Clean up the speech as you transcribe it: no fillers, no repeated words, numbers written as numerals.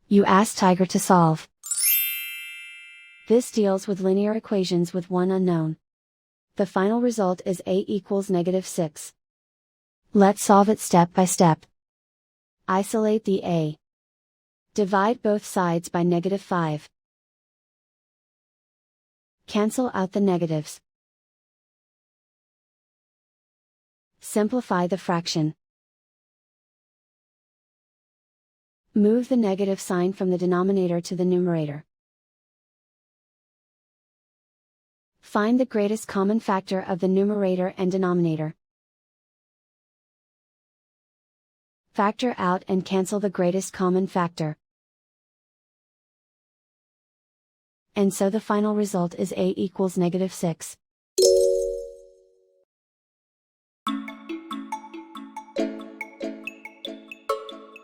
You ask Tiger to solve. This deals with linear equations with one unknown. The final result is a equals -6. Let's solve it step by step. Isolate the a. Divide both sides by -5. Cancel out the negatives. Simplify the fraction. Move the negative sign from the denominator to the numerator. Find the greatest common factor of the numerator and denominator. Factor out and cancel the greatest common factor. And so the final result is a equals -6.